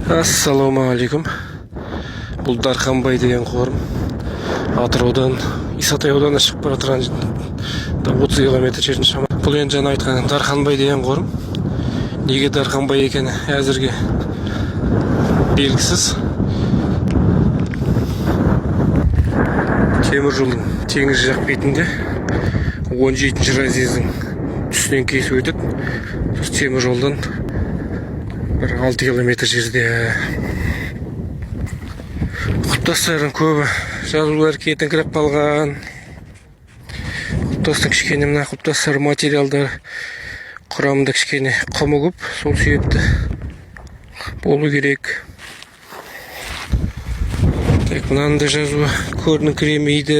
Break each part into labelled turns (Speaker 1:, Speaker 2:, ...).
Speaker 1: Ассалаумағалейкум. Бұл Дарханбай деген қорым. Атыраудан Исатай ауданына шығып бара жатқан 30 километр жердің шамасы. Бұл енді жаңа айтқан Дарханбай деген қорым. Неге Дарханбай екені әзірге белгісіз. Темір жолдың теңіз жақ бетінде 17-ші разъездің үстінен кесіп өтіп, темір жолдан 6 километр жерде. Құлпытастардың көбі жазулар кетіңкіреп қалған. Құлпытастың кішкене мына құлпытастар материалдар құрамында кішкене құмы көп, сол себепті болу керек. Так, мынандай жазуы көрініңкіремейді.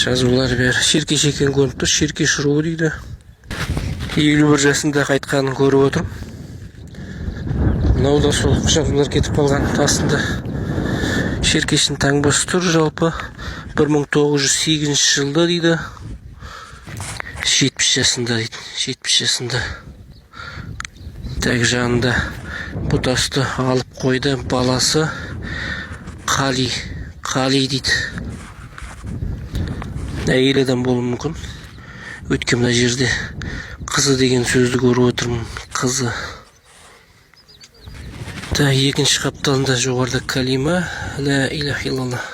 Speaker 1: Жазулар бәрі Шеркеш екен көрініп тұр. Шеркеш руы дейді. 51 жасында қайтқанын көріп отырмын. Мынау да сол жазулар кетіп қалған. Астында Шеркештің таңбасы тұр. Жалпы 1908 жылда дейді. 70 жасында дейді. 70 жасында. Так, жанында бұтасты алып қойды. Баласы Қали дейді. Әйел адам болуы мүмкін. Өткен мына жерде қызы деген сөзді көріп отырмын. Қызы. Так, екінші қапталында жоғарыда калима ла илаха илlallah.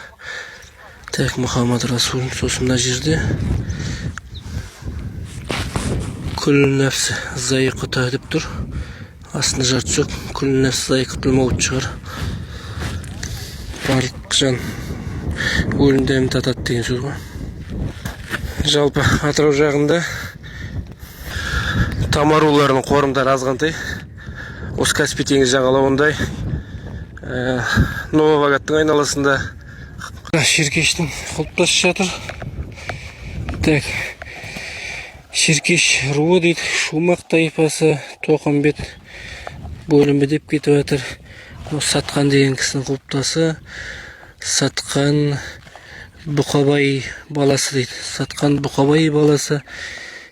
Speaker 1: Так, Мұхаммад Расул. Сосын мына жерде күл нәфсі зайқата деп тұр. Астында жарты жоқ. Күл нәфсі зайқатыл маут шығар. Барлық жан өлім дәмін татады деген сөз ғой. Жалпы Атырау жағында тамаруларының қорымдары азғантай. Осы Каспий теңіз жағалауындай Нововагаттың айналасында Шеркештің құлпытасы жатыр. Так, Шеркеш руы дейді. Шумақ тайпасы Тоқымбет бөлімі деп кетіп жатыр. Сатқан деген кісінің құлпытасы. Сатқан Бұқабай баласы дейді. Сатқан Бұқабай баласы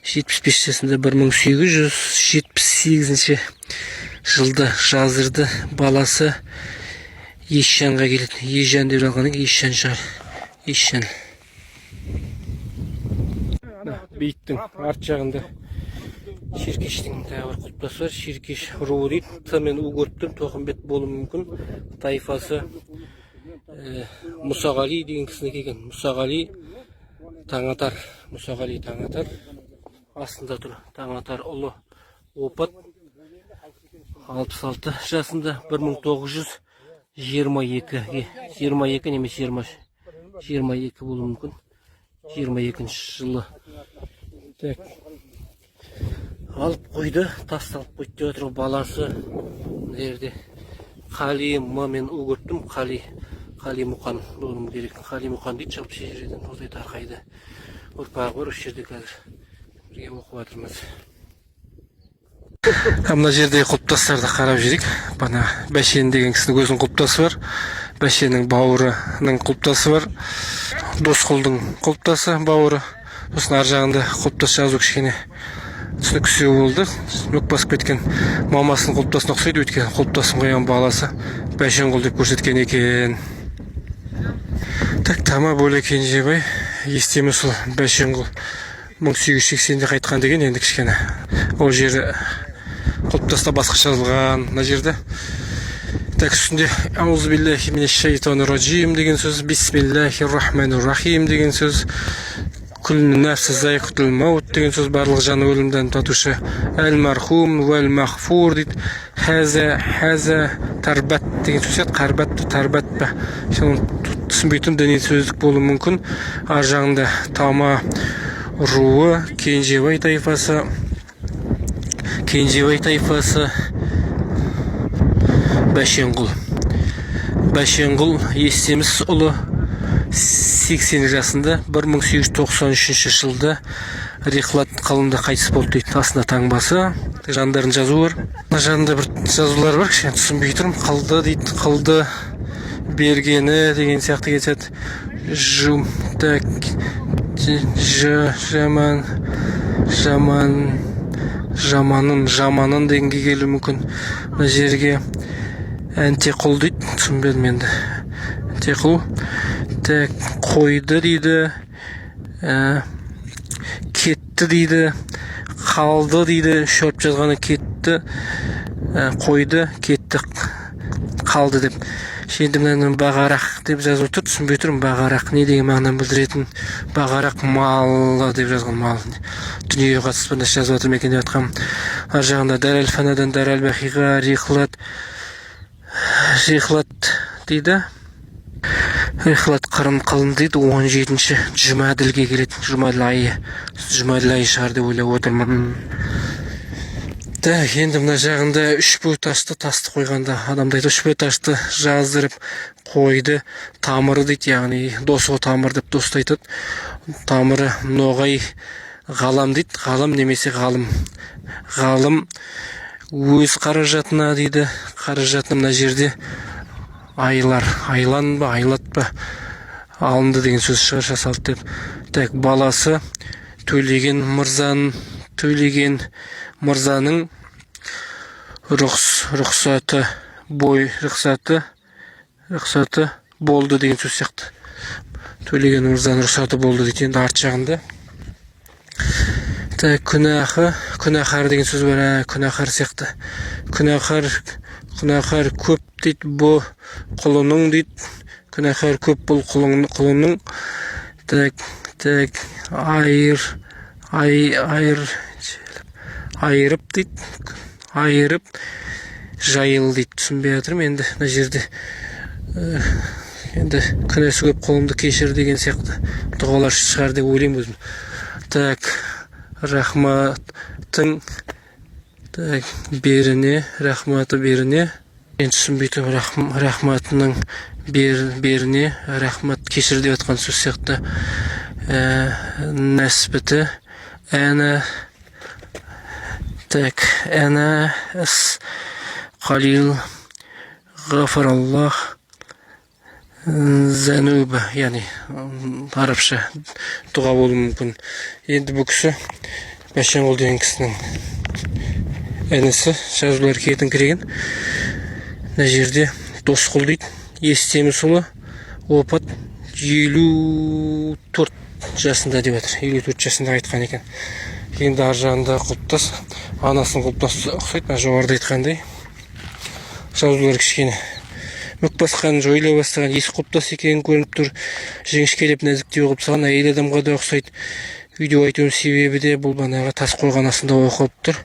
Speaker 1: 75 жасында 1878 жылда жазырды. Баласы Ешжанға келеді. Ешжан деп алғаннан кейін Ешжан шығар. Ешжан. Бейіттің арт жағында Шеркештің тағы бір құлпытасы бар. Шеркеш руы дейді. Т мен У көріп тұрмын. Тоқымбет болуы мүмкін. Тайфасы Мұсағали деген кісіні келген. Мұсағали Таңатар. Мұсағали Таңатар. Астында тұр. Таңатар ұлы опат. 66 жасында 1922 немесе 22 болуы мүмкін. 22-ші жылы. Так. Алып қойды. Тасталып қойды деп отыр. Баласы жерде Қали мен У көрттім. Қали Мұқан болуым керек. Қали Мұқан дейді. Жалпы жерден осылай тарқайды. Ұрпағы бар осы жерде қазір. Бірге оқып жатырмыз. Мына жерде құлпытастарды қарап жүрейік. Бана Бәшен деген кісінің өзінің құлпытасы бар. Бәшеннің бауырының құлпытасы бар. Досқұлдың құлпытасы бауыры. Сосын ар жағында құлпытас жазу кішкене түсініксеу болды. Өк басып кеткен. Мамасының құлпытасына ұқсайды. Өйткені құлпытасын қойған баласы Бәшенқұл деп көрсеткен екен. Так, Тама бөле Кенжебай. Естеміз сол Бәшенқұл 1880-де қайтқан деген. Енді кішкене ол жері құлпытаста басқаша жазылған. Мына жерде так, үстінде аузубиллахи минеш-шайтанир-раджим деген сөз, бисмиллахир-рахманир-рахим деген сөз, күллі нәфсі зайқатул маут деген сөз, барлық жан өлімден татушы, әл-мархум вәл-махфур дейді. Хәзә тарбат деген сөз еді. Қарбат тарбат па. Түсінбейтін діни сөздік болуы мүмкін. Ар жағында Тама руы, Кенжебай тайфасы Бәшенқұл естеміз ұлы 80 жасында 1893 жылда Рихлат қалында қайтыс болды дейді. Астында таңбасы, жандардың жазуы бар. Жанында бір жазулар бар, кішкене түсінбей тұрмын. Қалды дейді. Қалды бергені деген сияқты кетеді. жаман жаманын дегенге келуі мүмкін. Мына жерге әнтеқұл дейді, түсінбедім енді. Әнтеқұл қойды дейді, кетті дейді, қалды дейді. Шөріп жазғаны кетті, қойды, кетті, қалды деп. Енді мынаны бағарақ деп жазып отыр, түсінбей тұрмын. Бағарақ не деген мағынаны білдіретін? Бағарақ малы деп жазған, мал. Дүниеге қатысты бір нәрсе жазып отыр ма екен деп жатқам. Ар жағында дәрәл фанадан дәрәл бақиға рихлат дейді. Рихлат қылын дейді. 17-ші Жұмаділге келеді. Жұмаділ айы шығар деп ойлап отырмын. Енді мына жағында 3 бөташты тасты қойғанда адамдайды 3 бөташты жаздырып қойды. Тамыры дейді, яғни досығы тамыр деп досты айтады. Тамыры ноғай ғалам дейді. Ғалам немесе ғалым. Ғалым өз қаражатына дейді. Қаражатына мына жерде айлан ба, айлат ба алынды деген сөз шығар жасалды деп. Баласы төлеген мырзаның рұқсаты болды деген сөз сияқты. Төлеген мырзаның рұқсаты болды дейді. Енді арт жағында күнәһар деген сөз бар. Күнәһар сияқты. Күнәһар көп дейді, бұл құлының дейді. Күнәһар көп бұл құлының. Айырып дейді. Айырып жайыл дейді. Түсінбей жатырмын енді мына жерде. Енді күнәсі көп құлымды кешір деген сияқты дұғалар шығар деп ойлаймын өзім. Рахматы беріне. Енді түсінбей тұрмын. Рахматының беріне. Рахмат кешір деп жатқан сөз сияқты. Нәсбіті әна қалил ғафараллах зәнубі, яғни арабша дұға болуы мүмкін. Енді бұл кісі Бәшенқұл деген кісінің әнісі, жазулар кетіңкіреген. Мына жерде Досқұл дейді. Естемісұлы опат 54 жасында деп жатыр. 54 жасында айтқан екен. Енді ар жағында құлпытас, анасының құлпытасы ұқсайды. Жоғарыда айтқандай жазулар кішкене мүк басқан, жойлай бастаған, ескі құлпытас екенін көрініп тұр. Жіңішкелеп нәзіктеу қылып салған, әйел адамға да ұқсайды. Видео айтуының себебі де бұл банаға тас қойған астында оқылып тұр.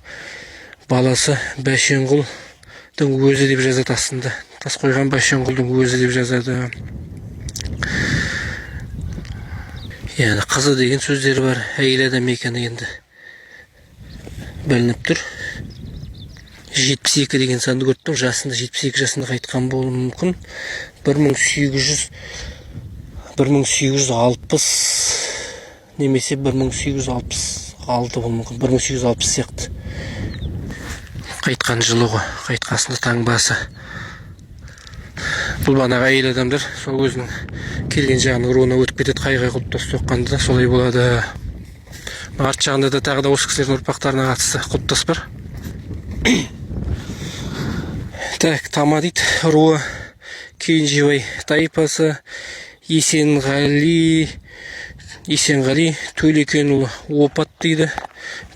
Speaker 1: Баласы Бәшенқұлдың өзі деп жазады астында. Тас қойған Бәшенқұлдың өзі деп жазады. Яғни қызы деген сөздер бар. Әйел адам екені енді білініп тұр. 72 деген санды көрттім. Жасында 72 жасында қайтқан болуы мүмкін. 1860 немесе 1866 болуы мүмкін. 1860 сияқты. Қайтқан жылы ғой. Қайтқасында таңбасы. Бұл банаға әйел адамдар сол өзінің келген жағының руына өтіп кетеді. Қайғай құлпытас соққанда солай болады. Арт жағында да тағы да осы кісілердің ұрпақтарына қатысты құлпытас бар. Тама дейді. Руы Кенжебай тайпасы. Есенғали Төлекенұлы опат дейді.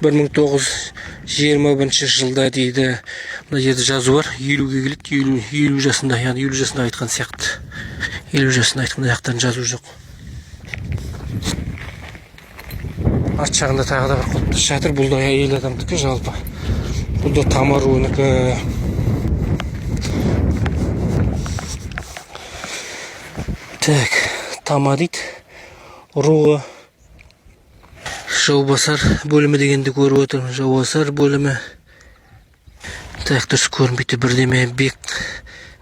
Speaker 1: 1921 жылда дейді. Мына жерде жазу бар. 50-ге келеді. 50 жасында, яғни 50 жасында айтқан сияқты. 50 жасында айтқан аяқтарын жазу жоқ. Арт жағында тағы да бір құлпытас жатыр. Бұл да әйел адамдікі жалпы. Бұл да Тама руынікі. Тама дейді. Руы Жаубасар бөлімі дегенді көріп отырмын. Жаубасар бөлімі. Дұрыс көрінбейді. Бірдеме бек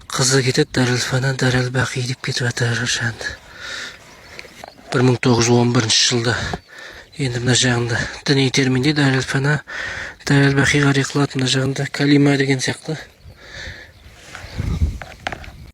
Speaker 1: қызы кетеді. Дәріл-фана, дәріл-бақи деп кетіп жатыр. 1911 жылда. Енді мына жағында діни терминде дәріл-фана, дәріл-бақиға рихлат, мына жағында калима деген сияқты.